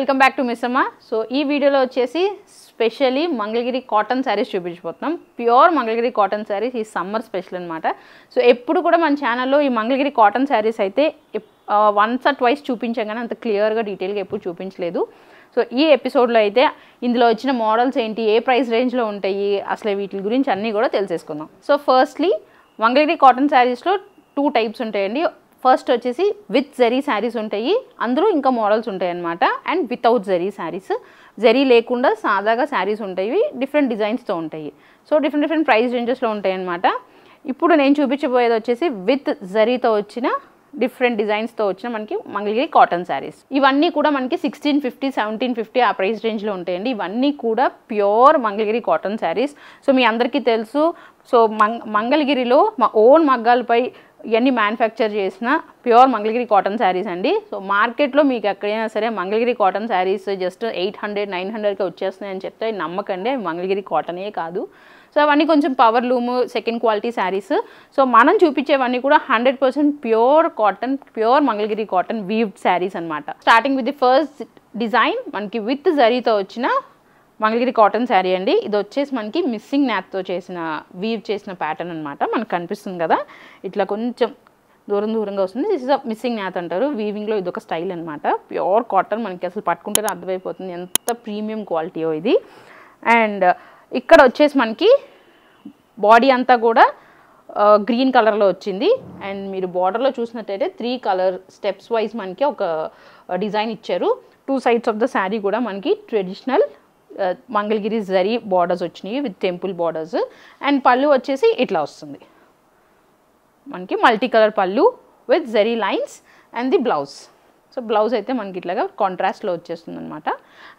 Welcome back to Missamma. So ఈ వీడియోలో వచ్చేసి స్పెషల్లీ మంగళగిరి కాటన్ శారీస్ చూపించబోతున్నాం. ప్యూర్ మంగళగిరి కాటన్ శారీస్ ఈ సమ్మర్ స్పెషల్ అనమాట. సో ఎప్పుడు కూడా మన ఛానల్లో ఈ మంగళగిరి కాటన్ శారీస్ అయితే వన్స్ ఆర్ ట్వైస్ చూపించాం కానీ అంత క్లియర్గా డీటెయిల్గా ఎప్పుడు చూపించలేదు. సో ఈ ఎపిసోడ్లో అయితే ఇందులో వచ్చిన మోడల్స్ ఏంటి, ఏ ప్రైస్ రేంజ్లో ఉంటాయి, అసలు వీటి గురించి అన్నీ కూడా తెలిసేసుకుందాం. సో ఫస్ట్లీ మంగళగిరి కాటన్ శారీస్లో 2 టైప్స్ ఉంటాయండి. ఫస్ట్ వచ్చేసి విత్ జరీ శారీస్ ఉంటాయి, అందులో ఇంకా మోడల్స్ ఉంటాయి అన్నమాట. అండ్ వితౌట్ జరీ శారీస్, జరీ లేకుండా సాదాగా శారీస్ ఉంటాయి, డిఫరెంట్ డిజైన్స్తో ఉంటాయి. సో డిఫరెంట్ ప్రైస్ రేంజెస్లో ఉంటాయి అన్నమాట. ఇప్పుడు నేను చూపించబోయేది వచ్చేసి విత్ జరీతో వచ్చిన డిఫరెంట్ డిజైన్స్తో వచ్చిన మనకి మంగళగిరి కాటన్ శారీస్. ఇవన్నీ కూడా మనకి 1650, 1750 ఆ ప్రైస్ రేంజ్లో ఉంటాయండి. ఇవన్నీ కూడా pure Mangalagiri cotton saris. So మీ అందరికీ తెలుసు, సో మంగళగిరిలో మా ఓన్ మగ్గాలపై ఇవన్నీ మ్యానుఫ్యాక్చర్ చేసిన ప్యూర్ మంగళగిరి కాటన్ శారీస్ అండి. సో మార్కెట్లో మీకు ఎక్కడైనా సరే మంగళగిరి కాటన్ శారీస్ జస్ట్ 800, 900కి వచ్చేస్తున్నాయని చెప్తే నమ్మకండి, అవి మంగళగిరి కాటనే కాదు. సో అవన్నీ కొంచెం power loom, second quality saris. So మనం చూపించేవన్నీ కూడా 100% pure cotton, pure Mangalagiri cotton weaved saris అనమాట. Starting with the first design మనకి విత్ జరీతో వచ్చిన మంగళగిరి కాటన్ శారీ అండి. ఇది వచ్చేసి మనకి మిస్సింగ్ న్యాత్తో చేసిన వీవ్ చేసిన ప్యాటర్న్ అనమాట. మనకు కనిపిస్తుంది కదా, ఇట్లా కొంచెం దూరంగా వస్తుంది. దిస్ ఇస్ అ మిస్సింగ్ న్యాత్ అంటారు. వీవింగ్లో ఇది ఒక స్టైల్ అనమాట. ప్యూర్ కాటన్, మనకి అసలు పట్టుకుంటేనే అర్థమైపోతుంది ఎంత ప్రీమియం క్వాలిటీయో ఇది. అండ్ ఇక్కడ వచ్చేసి మనకి బాడీ అంతా కూడా గ్రీన్ కలర్లో వచ్చింది. అండ్ మీరు బార్డర్లో చూసినట్టయితే 3 కలర్ స్టెప్స్ వైజ్ మనకి ఒక డిజైన్ ఇచ్చారు. 2 సైడ్స్ ఆఫ్ ద శారీ కూడా మనకి ట్రెడిషనల్ మంగళగిరి జరీ బార్డర్స్ వచ్చినాయి విత్ టెంపుల్ బార్డర్స్. అండ్ పళ్ళు వచ్చేసి ఇట్లా వస్తుంది మనకి, మల్టీ కలర్ పళ్ళు with zari lines. And the blouse, so blouse అయితే మనకి ఇట్లాగా కాంట్రాస్ట్లో వచ్చేస్తుంది అనమాట.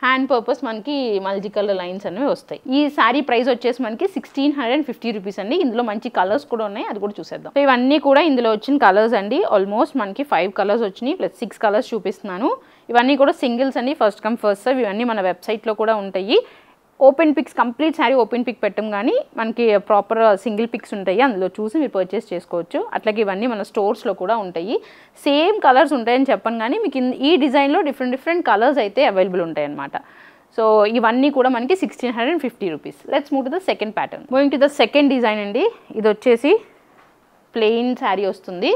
హ్యాండ్ పర్పస్ మనకి మల్టీ కలర్ లైన్స్ అనేవి వస్తాయి. ఈ శారీ ప్రైస్ వచ్చేసి మనకి 1650 రూపీస్ అండి. ఇందులో మంచి కలర్స్ కూడా ఉన్నాయి, అది కూడా చూసేద్దాం. సో ఇవన్నీ కూడా ఇందులో వచ్చిన కలర్స్ అండి. ఆల్మోస్ట్ మనకి 5 కలర్స్ వచ్చినాయి, ప్లస్ 6 కలర్స్ చూపిస్తున్నాను. ఇవన్నీ కూడా సింగిల్స్ అండి, ఫస్ట్ కమ్ ఫస్ట్ సర్వ్. ఇవన్నీ మన వెబ్సైట్లో కూడా ఉంటాయి. Open pics, complete sari open pic పెట్టం కానీ మనకి ప్రాపర్ సింగిల్ పిక్స్ ఉంటాయి, అందులో చూసి మీరు పర్చేస్ చేసుకోవచ్చు. అట్లాగే ఇవన్నీ మన స్టోర్స్లో కూడా ఉంటాయి. సేమ్ కలర్స్ ఉంటాయని చెప్పను కానీ మీకు ఈ డిజైన్లో డిఫరెంట్ కలర్స్ అయితే అవైలబుల్ ఉంటాయి అన్నమాట. సో ఇవన్నీ కూడా మనకి 1650 rupees. Let's move to the second pattern. Going to the second design అండి. ఇది వచ్చేసి ప్లెయిన్ శారీ వస్తుంది,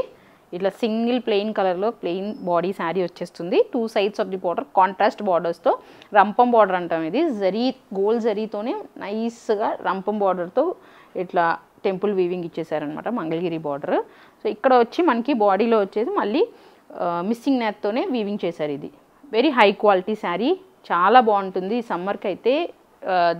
ఇట్లా సింగిల్ ప్లెయిన్ కలర్లో ప్లెయిన్ బాడీ శారీ వచ్చేస్తుంది. 2 sides of the border contrast బార్డర్స్తో, రంపం బార్డర్ అంటాం ఇది. జరీ, గోల్డ్ జరీతోనే నైస్గా రంపం బార్డర్తో ఇట్లా టెంపుల్ వీవింగ్ ఇచ్చేసారనమాట మంగళగిరి బార్డర్. సో ఇక్కడ వచ్చి మనకి బాడీలో వచ్చేసి మళ్ళీ మిస్సింగ్ న్యాత్తోనే వీవింగ్ చేశారు. ఇది వెరీ హై క్వాలిటీ శారీ, చాలా బాగుంటుంది. సమ్మర్కి అయితే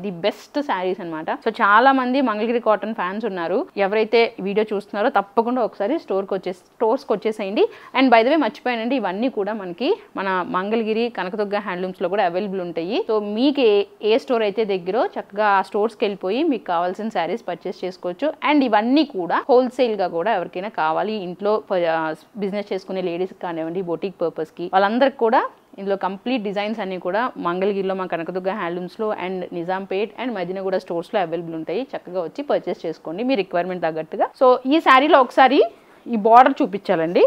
ది బెస్ట్ శారీస్ అనమాట. సో చాలా మంది మంగళగిరి కాటన్ ఫ్యాన్స్ ఉన్నారు. ఎవరైతే వీడియో చూస్తున్నారో తప్పకుండా ఒకసారి స్టోర్స్కి వచ్చేసేయండి. అండ్ బై ద వే మర్చిపోయానండి, ఇవన్నీ కూడా మనకి మన మంగళగిరి కనకదుర్గ హ్యాండ్లూమ్స్లో కూడా అవైలబుల్ ఉంటాయి. సో మీకు ఏ స్టోర్ అయితే దగ్గరో చక్కగా ఆ స్టోర్స్కి వెళ్ళిపోయి మీకు కావాల్సిన శారీస్ పర్చేస్ చేసుకోవచ్చు. అండ్ ఇవన్నీ కూడా హోల్సేల్గా కూడా ఎవరికైనా కావాలి, ఇంట్లో బిజినెస్ చేసుకునే లేడీస్కి కానివ్వండి, బొటిక్ పర్పస్కి, వాళ్ళందరికీ కూడా ఇందులో కంప్లీట్ డిజైన్స్ అన్నీ కూడా మంగళగిరిలో మా కనకదుర్గ హ్యాండ్లూమ్స్లో అండ్ నిజాంపేట్ అండ్ మదీనగూడ స్టోర్స్లో అవైలబుల్ ఉంటాయి. చక్కగా వచ్చి పర్చేస్ చేసుకోండి మీ రిక్వైర్మెంట్ తగ్గట్టుగా. సో ఈ శారీలో ఒకసారి ఈ బార్డర్ చూపించాలండి.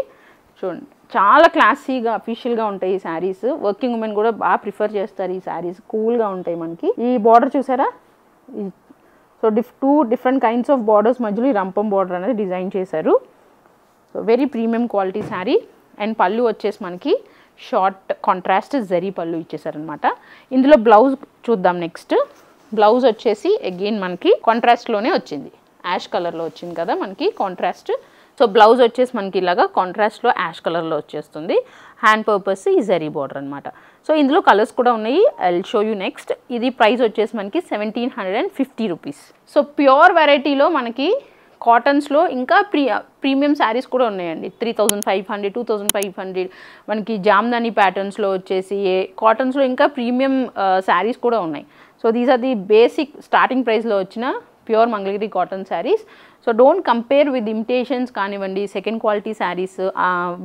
చూడండి, చాలా క్లాసీగా అఫీషియల్గా ఉంటాయి ఈ శారీస్. వర్కింగ్ ఉమెన్ కూడా బాగా ప్రిఫర్ చేస్తారు ఈ శారీస్, కూల్గా ఉంటాయి మనకి. ఈ బార్డర్ చూసారా, so 2 different kinds of borders మధ్యలో ఈ రంపం బార్డర్ అనేది డిజైన్ చేశారు. So very premium quality sari. And పళ్ళు వచ్చేసి మనకి షార్ట్ కాంట్రాస్ట్ జరీ పళ్ళు ఇచ్చేసారనమాట. ఇందులో బ్లౌజ్ చూద్దాం. నెక్స్ట్ బ్లౌజ్ వచ్చేసి అగైన్ మనకి కాంట్రాస్ట్లోనే వచ్చింది, యాష్ కలర్లో వచ్చింది కదా మనకి కాంట్రాస్ట్. సో బ్లౌజ్ వచ్చేసి మనకి ఇలాగా కాంట్రాస్ట్లో యాష్ కలర్లో వచ్చేస్తుంది. హ్యాండ్ పర్పస్ ఈ జరీ బార్డర్ అనమాట. సో ఇందులో కలర్స్ కూడా ఉన్నాయి, I will show you next. ఇది ప్రైస్ వచ్చేసి మనకి 1750 రూపీస్. సో ప్యూర్ వెరైటీలో మనకి కాటన్స్లో ఇంకా ప్రీమియం శారీస్ కూడా ఉన్నాయండి. 3500, 2500 మనకి జామ్దాని ప్యాటర్న్స్లో వచ్చేసి కాటన్స్లో ఇంకా ప్రీమియం శారీస్ కూడా ఉన్నాయి. So these are the basic starting ప్రైస్లో వచ్చిన pure Mangalagiri cotton saris. So don't compare with imitations కానివ్వండి, second quality saris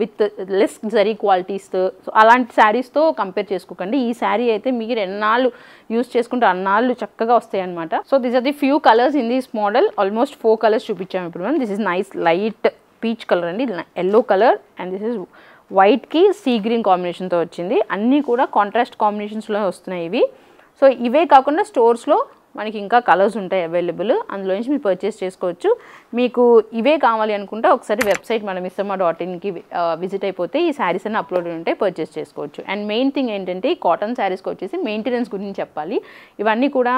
with less zari qualities. So అలాంటి శారీస్తో కంపేర్ చేసుకోకండి. ఈ శారీ అయితే మీరు ఎన్నాళ్ళు యూస్ చేసుకుంటే అన్నాళ్ళు చక్కగా వస్తాయి అనమాట. So this are the few colours in this model. Almost 4 colours చూపించాము ఇప్పుడు మనం. This is nice light peach colour అండి, yellow colour, and this is వైట్కి సీ గ్రీన్ కాంబినేషన్తో వచ్చింది. అన్నీ కూడా కాంట్రాస్ట్ కాంబినేషన్స్లో వస్తున్నాయి ఇవి. సో ఇవే కాకుండా స్టోర్స్లో మనకి ఇంకా కలర్స్ ఉంటాయి అవైలబుల్, అందులో నుంచి మీరు పర్చేస్ చేసుకోవచ్చు. మీకు ఇవే కావాలి అనుకుంటే ఒకసారి వెబ్సైట్ మన missamma.inకి విజిట్ అయిపోతే ఈ శారీస్ అన్ని అప్లోడ్ ఉంటాయి, పర్చేస్ చేసుకోవచ్చు. అండ్ మెయిన్ థింగ్ ఏంటంటే ఈ కాటన్ శారీస్కి వచ్చేసి మెయింటెనెన్స్ గురించి చెప్పాలి. ఇవన్నీ కూడా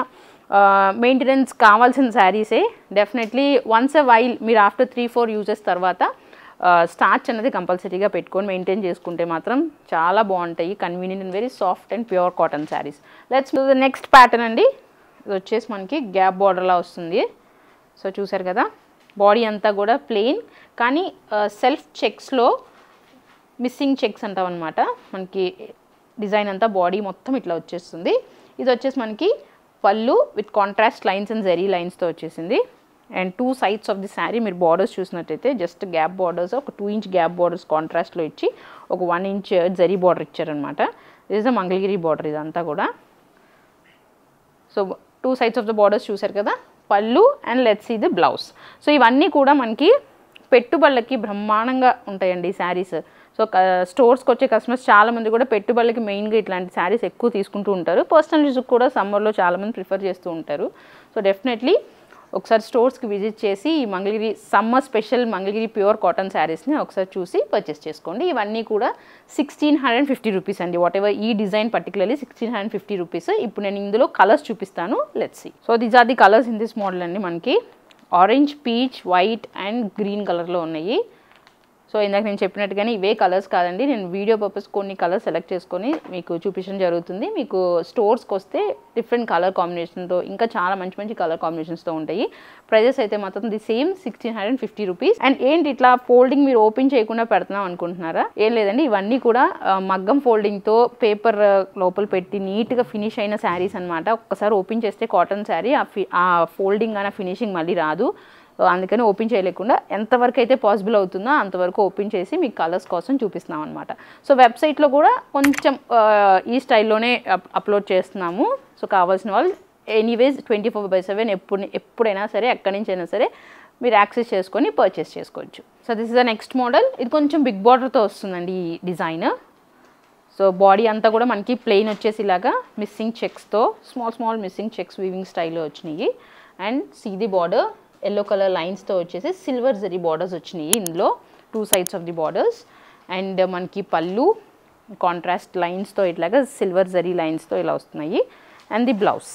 మెయింటెనెన్స్ కావాల్సిన శారీసే. డెఫినెట్లీ వన్స్ ఎ వైల్ మీరు ఆఫ్టర్ 3-4 యూజెస్ తర్వాత స్టార్చ్ అనేది కంపల్సరీగా పెట్టుకొని మెయింటైన్ చేసుకుంటే మాత్రం చాలా బాగుంటాయి. Convenient and very soft and pure cotton saris. Let's do the next pattern అండి. ఇది వచ్చేసి మనకి గ్యాప్ బార్డర్లా వస్తుంది. సో చూసారు కదా, బాడీ అంతా కూడా ప్లెయిన్ కానీ సెల్ఫ్ చెక్స్లో మిస్సింగ్ చెక్స్ అంటాం అనమాట. మనకి డిజైన్ అంతా బాడీ మొత్తం ఇట్లా వచ్చేస్తుంది. ఇది వచ్చేసి మనకి pallu with contrast lines and zari లైన్స్తో వచ్చేసింది. And 2 sides of the sari మీరు బార్డర్స్ చూసినట్టయితే జస్ట్ గ్యాప్ బార్డర్స్, ఒక 2 inch గ్యాప్ బార్డర్స్ కాంట్రాస్ట్లో ఇచ్చి ఒక 1 inch జరీ బార్డర్ ఇచ్చారనమాట. This is the Mangalagiri border ఇదంతా కూడా. So 2 sides of the borders చూసారు కదా, పళ్ళు and let's see the blouse. So ఇవన్నీ కూడా మనకి పెట్టుబడులకి బ్రహ్మాండంగా ఉంటాయండి ఈ శారీస్. సో స్టోర్స్కి వచ్చే కస్టమర్స్ చాలామంది కూడా పెట్టుబడులకి మెయిన్గా ఇట్లాంటి శారీస్ ఎక్కువ తీసుకుంటూ ఉంటారు. పర్సనల్ యూజ్కి కూడా సమ్మర్లో చాలామంది ప్రిఫర్ చేస్తూ ఉంటారు. సో డెఫినెట్లీ ఒకసారి స్టోర్స్కి విజిట్ చేసి ఈ Mangalagiri summer special Mangalagiri pure cotton శారీస్ని ఒకసారి చూసి పర్చేస్ చేసుకోండి. ఇవన్నీ కూడా 1650 రూపీస్ అండి. వాట్ ఎవర్ ఈ డిజైన్ పర్టికులర్లీ 1650 రూపీస్. ఇప్పుడు నేను ఇందులో కలర్స్ చూపిస్తాను, let's see. So these are the colours in this model అండి. మనకి orange, peach, white and green కలర్లో ఉన్నాయి. సో ఇందాక నేను చెప్పినట్టుగానే ఇవే కలర్స్ కాదండి, నేను వీడియో పర్పస్ కొన్ని కలర్స్ సెలెక్ట్ చేసుకొని మీకు చూపించడం జరుగుతుంది. మీకు స్టోర్స్కి వస్తే డిఫరెంట్ కలర్ కాంబినేషన్తో ఇంకా చాలా మంచి మంచి కలర్ కాంబినేషన్స్తో ఉంటాయి. ప్రైజెస్ అయితే మాత్రం ది సేమ్ 1650 రూపీస్. అండ్ ఏంటి ఇట్లా ఫోల్డింగ్ మీరు ఓపెన్ చేయకుండా పెడుతున్నాం అనుకుంటున్నారా? ఏం లేదండి, ఇవన్నీ కూడా మగ్గం ఫోల్డింగ్తో పేపర్ లోపల పెట్టి నీట్గా ఫినిష్ అయిన శారీస్ అనమాట. ఒక్కసారి ఓపెన్ చేస్తే కాటన్ శారీ ఆ ఫోల్డింగ్ అనే ఫినిషింగ్ మళ్ళీ రాదు. అందుకని ఓపెన్ చేయలేకుండా ఎంతవరకు అయితే పాసిబుల్ అవుతుందో అంతవరకు ఓపెన్ చేసి మీకు కలర్స్ కోసం చూపిస్తున్నాం అనమాట. సో వెబ్సైట్లో కూడా కొంచెం ఈ స్టైల్లోనే అప్లోడ్ చేస్తున్నాము. సో కావాల్సిన వాళ్ళు ఎనీవేస్ 24/7 ఎప్పుడైనా సరే ఎక్కడి నుంచి అయినా సరే మీరు యాక్సెస్ చేసుకొని పర్చేస్ చేసుకోవచ్చు. So this is the next model. ఇది కొంచెం బిగ్ బార్డర్తో వస్తుందండి ఈ డిజైన్. సో బాడీ అంతా కూడా మనకి ప్లెయిన్ వచ్చేసి ఇలాగా మిస్సింగ్ చెక్స్తో స్మాల్ మిస్సింగ్ చెక్స్ వీవింగ్ స్టైల్లో వచ్చినాయి. And see the border yellow colour లైన్స్తో వచ్చేసి సిల్వర్ జరీ బార్డర్స్ వచ్చినాయి ఇందులో 2 sides of the borders. And మనకి పళ్ళు కాంట్రాస్ట్ లైన్స్తో ఇట్లాగా సిల్వర్ జరీ లైన్స్తో ఇలా వస్తున్నాయి. And the blouse.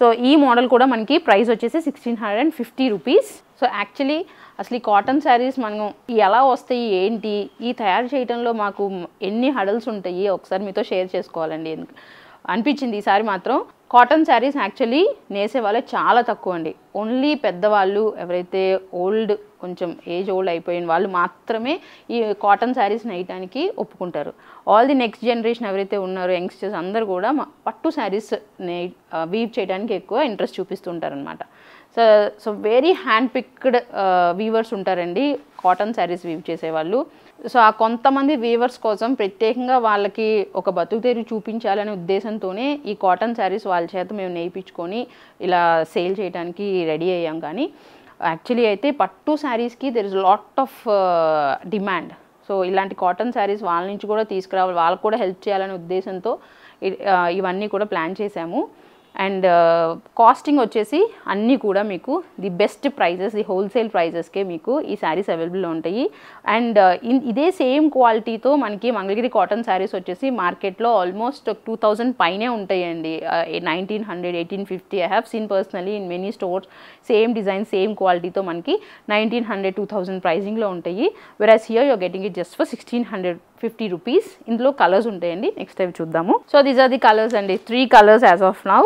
సో ఈ మోడల్ కూడా మనకి ప్రైస్ వచ్చేసి 1650 రూపీస్. సో యాక్చువల్లీ అసలు ఈ కాటన్ శారీస్ మనం ఎలా వస్తాయి ఏంటి, ఈ తయారు చేయడంలో మాకు ఎన్ని హడల్స్ ఉంటాయి ఒకసారి మీతో షేర్ చేసుకోవాలండి అనిపించింది ఈసారి మాత్రం. కాటన్ శారీస్ యాక్చువల్లీ నేసే వాళ్ళే చాలా తక్కువ అండి. ఓన్లీ పెద్దవాళ్ళు ఎవరైతే కొంచెం ఏజ్ ఓల్డ్ అయిపోయిన వాళ్ళు మాత్రమే ఈ కాటన్ శారీస్ నేయడానికి ఒప్పుకుంటారు. ఆల్ ది నెక్స్ట్ జనరేషన్ ఎవరైతే ఉన్నారో యంగ్స్టర్స్ అందరూ కూడా పట్టు శారీస్ వీవ్ చేయడానికి ఎక్కువ ఇంట్రెస్ట్ చూపిస్తుంటారు అనమాట. So very hand picked weavers ఉంటారండి కాటన్ శారీస్ వీవ్ చేసేవాళ్ళు. సో ఆ కొంతమంది వీవర్స్ కోసం ప్రత్యేకంగా వాళ్ళకి ఒక బతుకు తెరువు చూపించాలనే ఉద్దేశంతోనే ఈ కాటన్ శారీస్ వాళ్ళ చేత మేము నేర్పించుకొని ఇలా సేల్ చేయడానికి రెడీ అయ్యాం. కానీ యాక్చువల్లీ అయితే పట్టు శారీస్కి there is lot of demand. So ఇలాంటి కాటన్ శారీస్ వాళ్ళ నుంచి కూడా తీసుకురావాలి, వాళ్ళకు కూడా హెల్ప్ చేయాలనే ఉద్దేశంతో ఇవన్నీ కూడా ప్లాన్ చేశాము. అండ్ కాస్టింగ్ వచ్చేసి అన్నీ కూడా మీకు the best prices, the wholesale ప్రైజెస్కే మీకు ఈ శారీస్ అవైలబుల్లో ఉంటాయి. అండ్ ఇదే సేమ్ క్వాలిటీతో మనకి మంగళగిరి కాటన్ శారీస్ వచ్చేసి మార్కెట్లో ఆల్మోస్ట్ 2000 పైనే ఉంటాయండి. 1900, 1850 I have seen personally in many stores. Same design same క్వాలిటీతో మనకి 1900, 2000 ప్రైజింగ్లో ఉంటాయి. Whereas here you are getting it just for 1650 rupees. ఇందులో కలర్స్ ఉంటాయండి, నెక్స్ట్ టైం చూద్దాము. So these are the colours అండి, 3 colours as of now.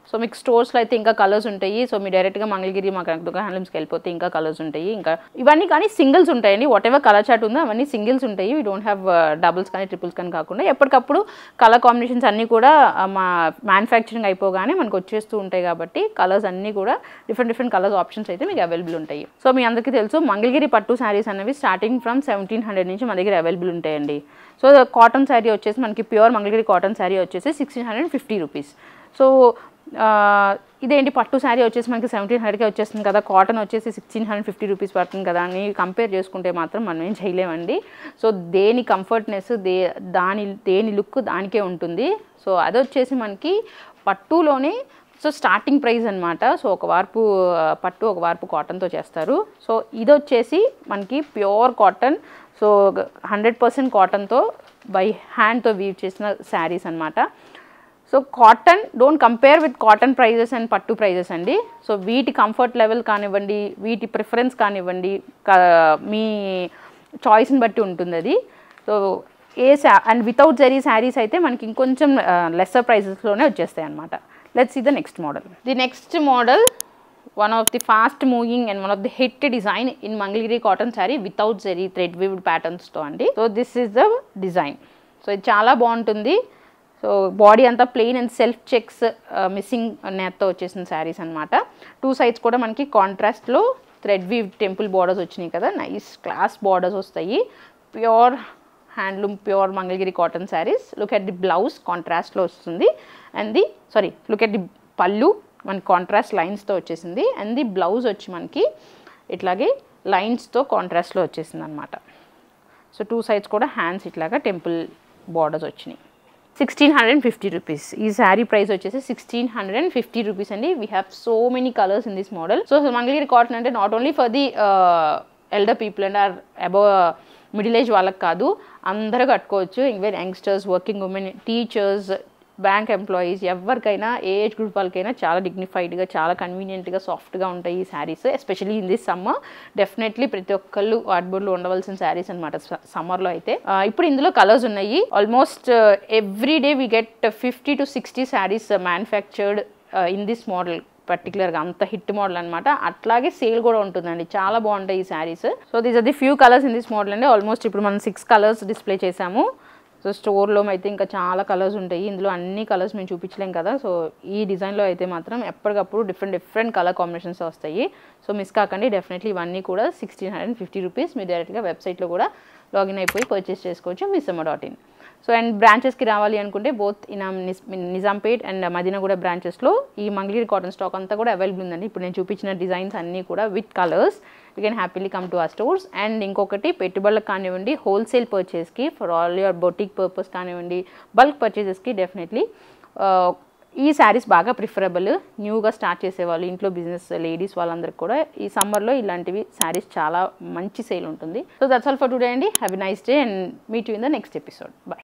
So మీకు స్టోర్స్లో అయితే ఇంకా కలర్స్ ఉంటాయి. సో మీరు డైరెక్ట్గా మంగళగిరి మా కనకదుర్గ హ్యాండ్లూమ్స్కి వెళ్ళిపోతే ఇంకా కలర్స్ ఉంటాయి. ఇంకా ఇవన్నీ కానీ సింగిల్స్ ఉంటాయండి. వాట్ ఎవర్ కలర్ చార్ట్ ఉందో అవన్నీ సింగిల్స్ ఉంటాయి. వీ డోంట్ హ్యావ్ డబుల్స్ కానీ ట్రిపుల్స్ కానీ కాకుండా ఎప్పటికప్పుడు కలర్ కాంబినేషన్స్ అన్నీ కూడా మా మ్యానుఫ్యాక్చరింగ్ అయిపోగానే మనకు వచ్చేస్తూ ఉంటాయి. కాబట్టి కలర్స్ అన్నీ కూడా డిఫరెంట్ కలర్స్ ఆప్షన్స్ అయితే మీకు అవైలబుల్ ఉంటాయి. సో మీ అందరికీ తెలుసు మంగళగిరి పట్టు శారీస్ అనేవి స్టార్టింగ్ ఫ్రమ్ 1700 నుంచి మన దగ్గర అవైలబుల్ ఉంటాయండి. సో కాటన్ శారీ వచ్చేసి మనకి ప్యూర్ మంగళగిరి కాటన్ శారీ వచ్చేసి 1650 రూపీస్. సో ఇదేంటి పట్టు శారీ వచ్చేసి మనకి 1700కే వచ్చేస్తుంది కదా, కాటన్ వచ్చేసి 1650 రూపీస్ పడుతుంది కదా అని కంపేర్ చేసుకుంటే మాత్రం మనం ఏం చేయలేమండి. సో దేని కంఫర్ట్నెస్ దేని లుక్ దానికే ఉంటుంది. సో అది వచ్చేసి మనకి పట్టులోనే సో స్టార్టింగ్ ప్రైస్ అనమాట. సో ఒక వార్పు పట్టు ఒక వార్పు కాటన్తో చేస్తారు. సో ఇది వచ్చేసి మనకి ప్యూర్ కాటన్, సో 100% కాటన్తో బై హ్యాండ్తో వీవ్ చేసిన శారీస్ అనమాట. So cotton don't compare with cotton prices and పట్టు ప్రైజెస్ అండి. సో వీటి కంఫర్ట్ లెవెల్ కానివ్వండి, వీటి ప్రిఫరెన్స్ కానివ్వండి, మీ చాయిస్ని బట్టి ఉంటుంది అది. So and without zari saris అయితే మనకి ఇంకొంచెం లెస్సర్ ప్రైజెస్లోనే వచ్చేస్తాయి అనమాట. Let's see the next model. The next model, one of the fast moving and one of the hit design in Mangalgiri cotton saree without zari thread weaved patterns to andi. So this is the design. So it chala baguntundi. So body anta plain and self checks missing net tho vachesina sarees anamata. Two sides kuda manaki contrast lo thread weaved temple borders vachinayi kada, nice class borders vastayi. Pure handloom, pure Mangalgiri cotton sarees. Look at the blouse, contrast lo vastundi, and the look at the pallu, మన contrast లైన్స్తో వచ్చేసింది, and the blouse వచ్చి మనకి ఇట్లాగే లైన్స్తో కాంట్రాస్ట్లో వచ్చేసింది అనమాట. So two sides కూడా hands ఇట్లాగా టెంపుల్ బార్డర్స్ వచ్చినాయి. 1650 రూపీస్. ఈ శారీ ప్రైస్ వచ్చేసి 1650 రూపీస్ అండి. We have so many colours in this model. So Mangalagiri cotton అంటే not only for the elder people and are above middle age వాళ్ళకి కాదు, అందరూ కట్టుకోవచ్చు. Even youngsters, working women, teachers, bank employees, ఎవరికైనా ఏ ఏజ్ గ్రూప్ వాళ్ళకైనా చాలా డిగ్నిఫైడ్గా, చాలా కన్వీనియంట్గా, సాఫ్ట్గా ఉంటాయి ఈ saris. Especially in this summer definitely ప్రతి ఒక్కళ్ళు వార్డ్బోర్డ్లో ఉండవలసిన శారీస్ అనమాట సమ్మర్లో అయితే. ఇప్పుడు ఇందులో కలర్స్ ఉన్నాయి. Almost every day we get 50 to 60 saris manufactured in this model పర్టికులర్గా, అంత హిట్ మోడల్ అనమాట. అట్లాగే సేల్ కూడా ఉంటుందండి, చాలా బాగుంటాయి ఈ saris. So these are the few colours in this model అండి. ఆల్మోస్ట్ ఇప్పుడు మనం 6 కలర్స్ డిస్ప్లే చేసాము. సో స్టోర్లో అయితే ఇంకా చాలా కలర్స్ ఉంటాయి, ఇందులో అన్ని కలర్స్ మేము చూపించలేం కదా. సో ఈ డిజైన్లో అయితే మాత్రం ఎప్పటికప్పుడు డిఫరెంట్ కలర్ కాంబినేషన్స్ వస్తాయి. సో మిస్ కాకండి, డెఫినెట్లీ ఇవన్నీ కూడా 1650 రూపీస్. మీరు డైరెక్ట్గా వెబ్సైట్లో కూడా లాగిన్ అయిపోయి పర్చేస్ చేసుకోవచ్చు, missamma.in. సో అండ్ బ్రాంచెస్కి రావాలి అనుకుంటే బోత్ నిజాంపేట్ అండ్ మదీనాగూడ బ్రాంచెస్లో ఈ మంగళగిరి కాటన్ స్టాక్ అంతా కూడా అవైలబుల్ ఉందండి. ఇప్పుడు నేను చూపించిన డిజైన్స్ అన్నీ కూడా with colours. You can happily come to our stores. And ఇంకొకటి పెట్టుబడులకు కానివ్వండి, హోల్సేల్ పర్చేస్కి, for all your boutique purpose కానివ్వండి, బల్క్ పర్చేసెస్కి డెఫినెట్లీ ఈ శారీస్ బాగా ప్రిఫరబుల్. న్యూగా స్టార్ట్ చేసేవాళ్ళు, ఇంట్లో బిజినెస్ లేడీస్ వాళ్ళందరికీ కూడా ఈ సమ్మర్లో ఇలాంటివి శారీస్ చాలా మంచి సేల్ ఉంటుంది. So that's all for today అండి. Have a nice day and meet you in the next episode. By.